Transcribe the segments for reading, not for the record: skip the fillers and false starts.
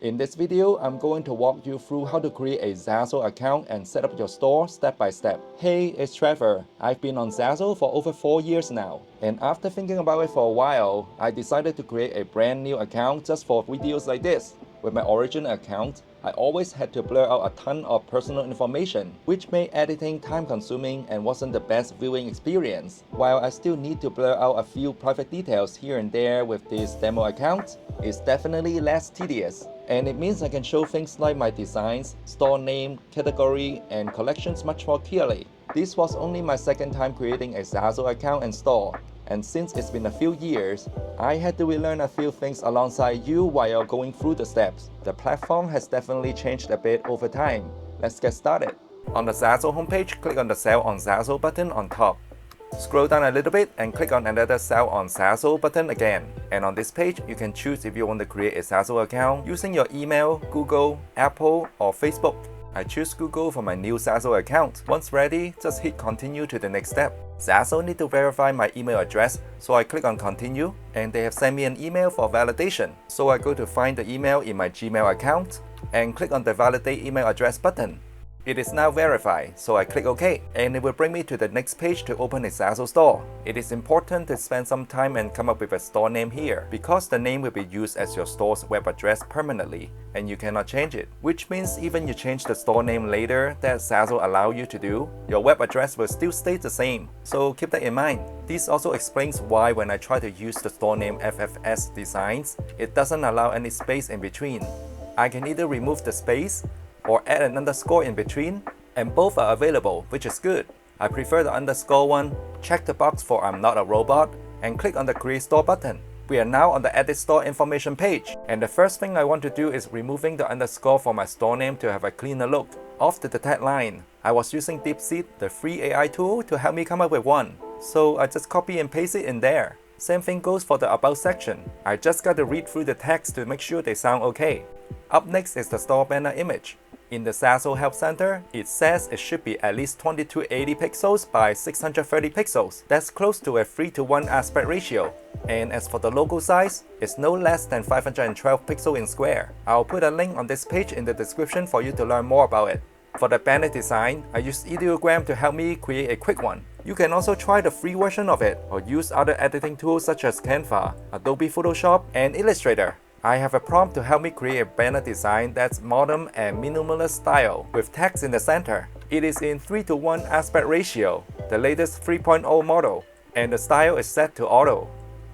In this video, I'm going to walk you through how to create a Zazzle account and set up your store step by step. Hey, it's Trevor. I've been on Zazzle for over 4 years now. And after thinking about it for a while, I decided to create a brand new account just for videos like this. With my original account, I always had to blur out a ton of personal information, which made editing time-consuming and wasn't the best viewing experience. While I still need to blur out a few private details here and there with this demo account, it's definitely less tedious. And it means I can show things like my designs, store name, category, and collections much more clearly. This was only my second time creating a Zazzle account and store, and since it's been a few years, I had to relearn a few things alongside you while going through the steps. The platform has definitely changed a bit over time. Let's get started. On the Zazzle homepage, click on the Sell on Zazzle button on top. Scroll down a little bit and click on another Sell on Zazzle button again. And on this page, you can choose if you want to create a Zazzle account using your email, Google, Apple, or Facebook. I choose Google for my new Zazzle account. Once ready, just hit continue to the next step. Zazzle need to verify my email address, so I click on continue, and they have sent me an email for validation. So I go to find the email in my Gmail account and click on the validate email address button. It is now verified, so I click OK, and it will bring me to the next page to open a Zazzle store. It is important to spend some time and come up with a store name here, because the name will be used as your store's web address permanently, and you cannot change it. Which means even you change the store name later that Zazzle allow you to do, your web address will still stay the same, so keep that in mind. This also explains why when I try to use the store name FFS Designs, it doesn't allow any space in between. I can either remove the space or add an underscore in between, and both are available, which is good. I prefer the underscore one. Check the box for I'm not a robot, and click on the Create Store button. We are now on the Edit Store Information page, and the first thing I want to do is removing the underscore for my store name to have a cleaner look. Off to the tagline. I was using DeepSeek, the free AI tool, to help me come up with one, so I just copy and paste it in there. Same thing goes for the About section. I just got to read through the text to make sure they sound okay. Up next is the store banner image. In the Zazzle Help Center, it says it should be at least 2280 pixels by 630 pixels. That's close to a 3:1 aspect ratio. And as for the logo size, it's no less than 512 pixels in square. I'll put a link on this page in the description for you to learn more about it. For the banner design, I used ideogram to help me create a quick one. You can also try the free version of it, or use other editing tools such as Canva, Adobe Photoshop, and Illustrator. I have a prompt to help me create a banner design that's modern and minimalist style with text in the center. It is in 3:1 aspect ratio, the latest 3.0 model, and the style is set to auto.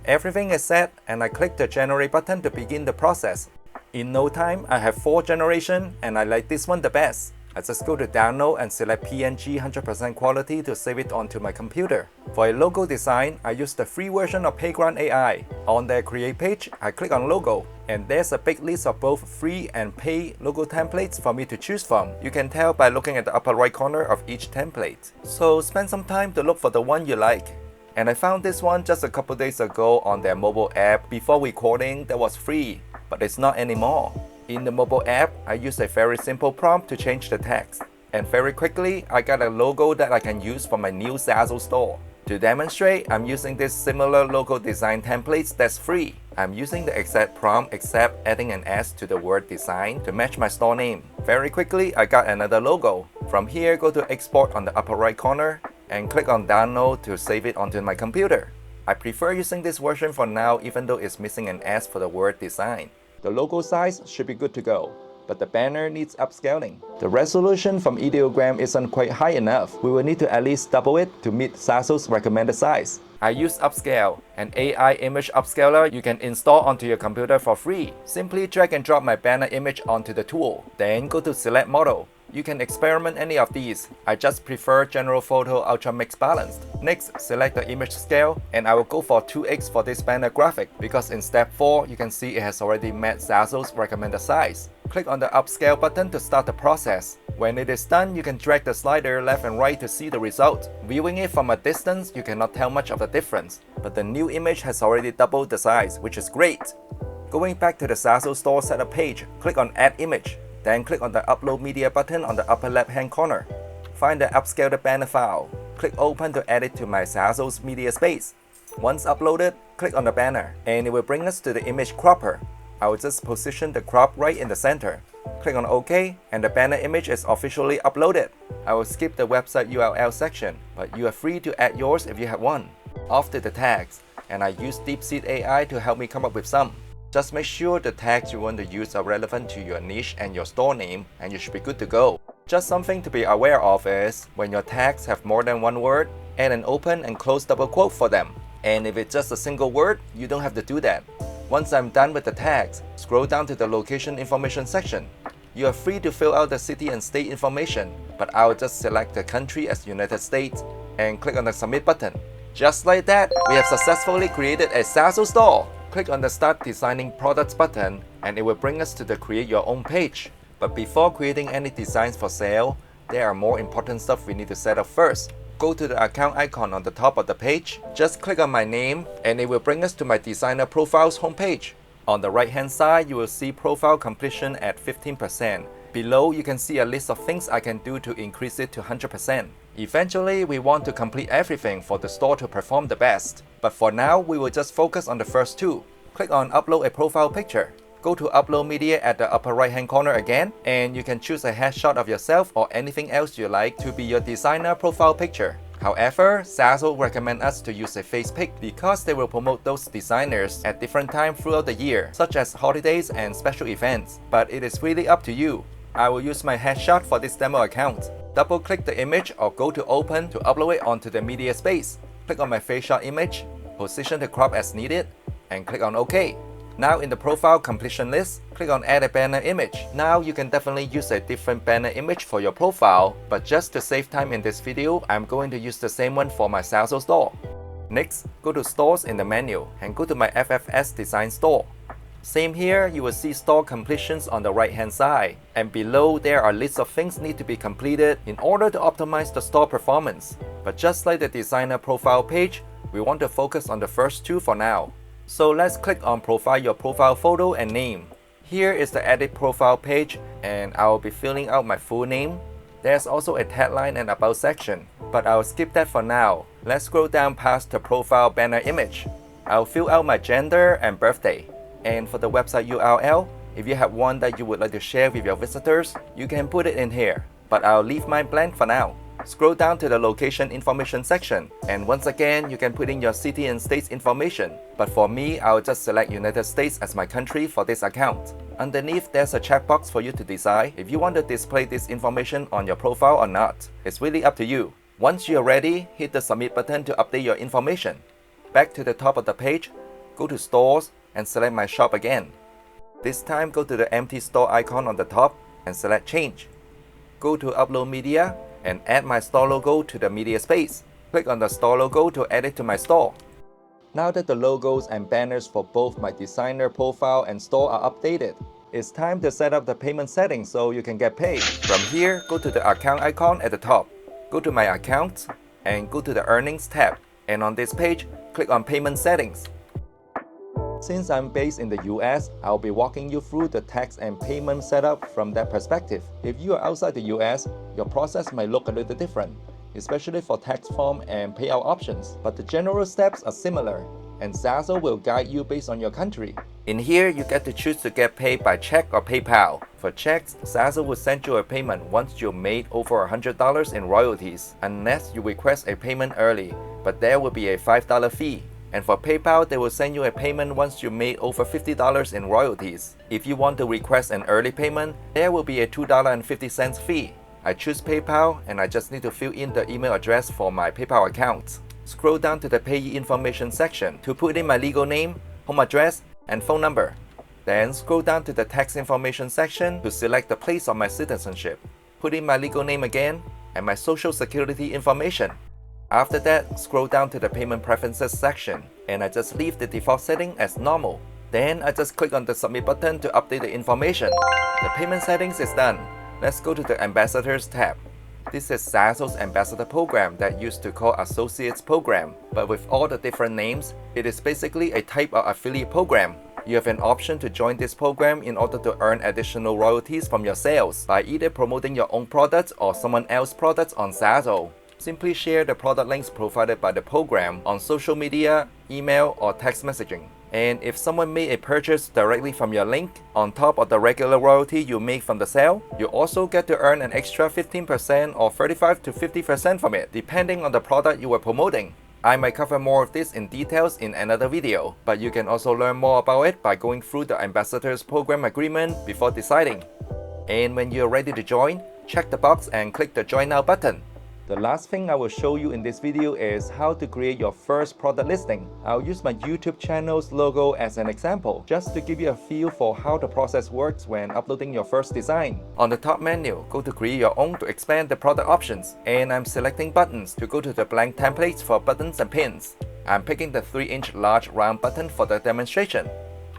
Everything is set, and I click the generate button to begin the process. In no time, I have 4 generations, and I like this one the best. I just go to download and select PNG 100% quality to save it onto my computer. For a logo design, I use the free version of Playground AI. On their create page, I click on logo, and there's a big list of both free and paid logo templates for me to choose from. You can tell by looking at the upper right corner of each template. So spend some time to look for the one you like. And I found this one just a couple days ago on their mobile app. Before recording, that was free, but it's not anymore. In the mobile app, I used a very simple prompt to change the text. And very quickly, I got a logo that I can use for my new Zazzle store. To demonstrate, I'm using this similar logo design templates that's free. I'm using the exact prompt except adding an S to the word design to match my store name. Very quickly, I got another logo. From here, go to export on the upper right corner and click on download to save it onto my computer. I prefer using this version for now even though it's missing an S for the word design. The logo size should be good to go, but the banner needs upscaling. The resolution from ideogram isn't quite high enough. We will need to at least double it to meet Zazzle's recommended size. I use Upscale, an AI image upscaler you can install onto your computer for free. Simply drag and drop my banner image onto the tool, then go to select model. You can experiment any of these. I just prefer General Photo Ultra Mix Balanced. Next, select the image scale, and I will go for 2x for this banner graphic, because in step 4, you can see it has already met Zazzle's recommended size. Click on the Upscale button to start the process. When it is done, you can drag the slider left and right to see the result. Viewing it from a distance, you cannot tell much of the difference, but the new image has already doubled the size, which is great. Going back to the Zazzle store setup page, click on Add Image. Then click on the Upload Media button on the upper left-hand corner. Find the Upscale the Banner file. Click Open to add it to my Zazzle's media space. Once uploaded, click on the banner, and it will bring us to the image cropper. I will just position the crop right in the center. Click on OK, and the banner image is officially uploaded. I will skip the website URL section, but you are free to add yours if you have one. After the tags, and I use DeepSeek AI to help me come up with some. Just make sure the tags you want to use are relevant to your niche and your store name, and you should be good to go. Just something to be aware of is, when your tags have more than one word, add an open and close double quote for them. And if it's just a single word, you don't have to do that. Once I'm done with the tags, scroll down to the location information section. You are free to fill out the city and state information, but I'll just select the country as United States and click on the submit button. Just like that, we have successfully created a Zazzle store. Click on the Start Designing Products button and it will bring us to the Create Your Own page. But before creating any designs for sale, there are more important stuff we need to set up first. Go to the account icon on the top of the page, just click on my name and it will bring us to my designer profiles homepage. On the right hand side, you will see profile completion at 15%. Below, you can see a list of things I can do to increase it to 100%. Eventually, we want to complete everything for the store to perform the best. But for now, we will just focus on the first two. Click on Upload a Profile Picture. Go to Upload Media at the upper right hand corner again, and you can choose a headshot of yourself or anything else you like to be your designer profile picture. However, Zazzle recommends us to use a face pic because they will promote those designers at different times throughout the year, such as holidays and special events. But it is really up to you. I will use my headshot for this demo account. Double click the image or go to Open to upload it onto the media space. Click on my face shot image, position the crop as needed, and click on OK. Now in the profile completion list, click on Add a Banner Image. Now you can definitely use a different banner image for your profile, but just to save time in this video, I'm going to use the same one for my Zazzle store. Next, go to Stores in the menu and go to my FFS Designs store. Same here, you will see store completions on the right hand side, and below there are lists of things need to be completed in order to optimize the store performance. But just like the designer profile page, we want to focus on the first two for now. So let's click on Provide your profile photo and name. Here is the edit profile page and I will be filling out my full name. There's also a tagline and about section, but I'll skip that for now. Let's scroll down past the profile banner image. I'll fill out my gender and birthday. And for the website URL, if you have one that you would like to share with your visitors, you can put it in here, but I'll leave mine blank for now. Scroll down to the location information section, and once again, you can put in your city and state's information. But for me, I'll just select United States as my country for this account. Underneath, there's a checkbox for you to decide if you want to display this information on your profile or not. It's really up to you. Once you're ready, hit the submit button to update your information. Back to the top of the page, go to Stores and select My Shop again. This time, go to the empty store icon on the top and select Change. Go to Upload Media and add my store logo to the media space. Click on the store logo to add it to my store. Now that the logos and banners for both my designer profile and store are updated, it's time to set up the payment settings so you can get paid. From here, go to the account icon at the top. Go to My Accounts and go to the Earnings tab. And on this page, click on Payment Settings. Since I'm based in the US, I'll be walking you through the tax and payment setup from that perspective. If you are outside the US, your process might look a little different, especially for tax form and payout options. But the general steps are similar, and Zazzle will guide you based on your country. In here, you get to choose to get paid by check or PayPal. For checks, Zazzle will send you a payment once you've made over $100 in royalties, unless you request a payment early, but there will be a $5 fee. And for PayPal, they will send you a payment once you made over $50 in royalties. If you want to request an early payment, there will be a $2.50 fee. I choose PayPal and I just need to fill in the email address for my PayPal account. Scroll down to the payee information section to put in my legal name, home address, and phone number. Then scroll down to the tax information section to select the place of my citizenship. Put in my legal name again and my social security information. After that, scroll down to the payment preferences section and I just leave the default setting as normal. Then I just click on the submit button to update the information. The payment settings is done. Let's go to the Ambassadors tab. This is Zazzle's Ambassador program that used to call Associates program, but with all the different names, it is basically a type of affiliate program. You have an option to join this program in order to earn additional royalties from your sales by either promoting your own products or someone else's products on Zazzle. Simply share the product links provided by the program on social media, email, or text messaging. And if someone made a purchase directly from your link, on top of the regular royalty you make from the sale, you also get to earn an extra 15% or 35 to 50% from it, depending on the product you were promoting. I might cover more of this in details in another video, but you can also learn more about it by going through the Ambassadors Program Agreement before deciding. And when you're ready to join, check the box and click the Join Now button. The last thing I will show you in this video is how to create your first product listing. I'll use my YouTube channel's logo as an example, just to give you a feel for how the process works when uploading your first design. On the top menu, go to Create Your Own to expand the product options, and I'm selecting buttons to go to the blank templates for buttons and pins. I'm picking the 3-inch large round button for the demonstration.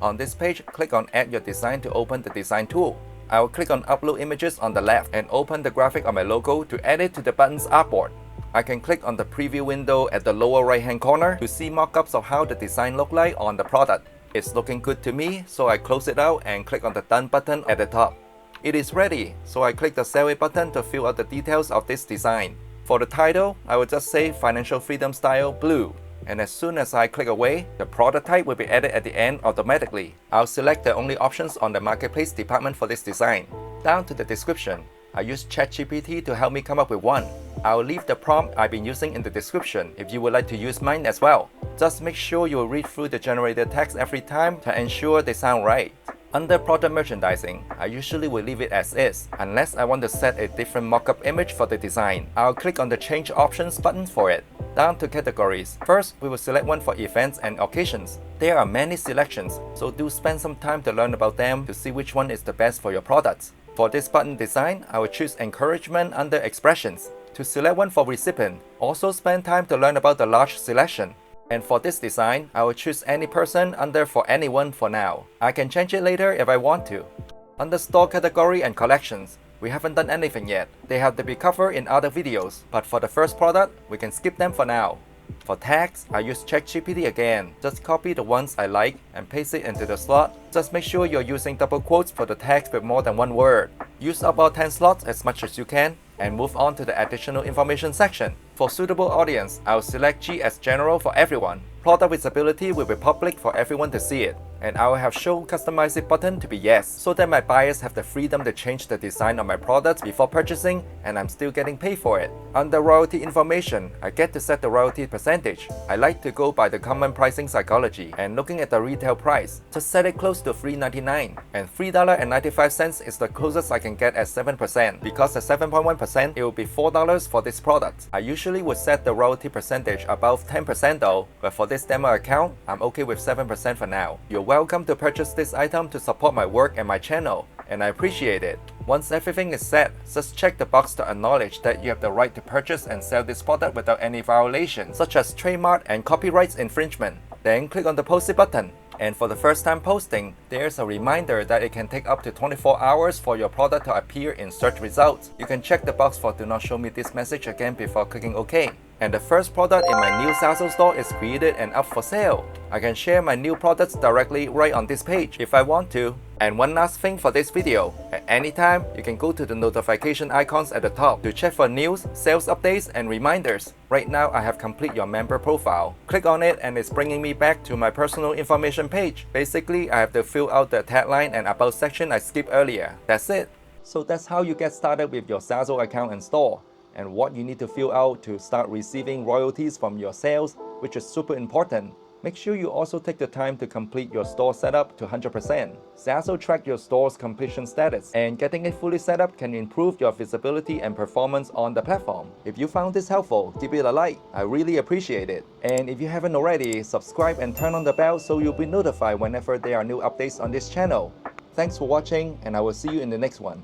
On this page, click on Add Your Design to open the design tool. I will click on Upload Images on the left and open the graphic of my logo to add it to the button's artboard. I can click on the preview window at the lower right hand corner to see mock-ups of how the design look like on the product. It's looking good to me, so I close it out and click on the Done button at the top. It is ready, so I click the Save It button to fill out the details of this design. For the title, I will just say Financial Freedom Style Blue. And as soon as I click away, the product type will be added at the end automatically. I'll select the only options on the marketplace department for this design. Down to the description, I use ChatGPT to help me come up with one. I'll leave the prompt I've been using in the description if you would like to use mine as well. Just make sure you read through the generated text every time to ensure they sound right. Under product merchandising, I usually will leave it as is, unless I want to set a different mockup image for the design. I'll click on the Change Options button for it. Down to categories. First, we will select one for events and occasions. There are many selections, so do spend some time to learn about them to see which one is the best for your products. For this button design, I will choose Encouragement under Expressions. To select one for recipient, also spend time to learn about the large selection. And for this design, I will choose Any Person under For Anyone for now. I can change it later if I want to. Under Store Category and Collections, we haven't done anything yet. They have to be covered in other videos, but for the first product, we can skip them for now. For tags, I use ChatGPT again. Just copy the ones I like and paste it into the slot. Just make sure you're using double quotes for the tags with more than one word. Use about 10 slots as much as you can, and move on to the additional information section. For suitable audience, I'll select G as general for everyone. Product visibility will be public for everyone to see it. And I will have Show Customize It button to be yes, so that my buyers have the freedom to change the design of my products before purchasing, and I'm still getting paid for it. Under royalty information, I get to set the royalty percentage. I like to go by the common pricing psychology, and looking at the retail price, just set it close to $3.99. And $3.95 is the closest I can get at 7%. Because at 7.1%, it will be $4 for this product. I usually would set the royalty percentage above 10% though, but for this demo account, I'm okay with 7% for now. You're welcome to purchase this item to support my work and my channel, and I appreciate it. Once everything is set, just check the box to acknowledge that you have the right to purchase and sell this product without any violations, such as trademark and copyright infringement. Then click on the Post It button. And for the first time posting, there's a reminder that it can take up to 24 hours for your product to appear in search results. You can check the box for Do Not Show Me This message again before clicking OK. And the first product in my new Zazzle store is created and up for sale. I can share my new products directly right on this page if I want to. And one last thing for this video, at any time, you can go to the notification icons at the top to check for news, sales updates, and reminders. Right now, I have complete your member profile. Click on it and it's bringing me back to my personal information page. Basically, I have to fill out the tagline and about section I skipped earlier. That's it. So that's how you get started with your Zazzle account and store, and what you need to fill out to start receiving royalties from your sales, which is super important. Make sure you also take the time to complete your store setup to 100%. Zazzle tracks your store's completion status, and getting it fully set up can improve your visibility and performance on the platform. If you found this helpful, give it a like. I really appreciate it. And if you haven't already, subscribe and turn on the bell so you'll be notified whenever there are new updates on this channel. Thanks for watching, and I will see you in the next one.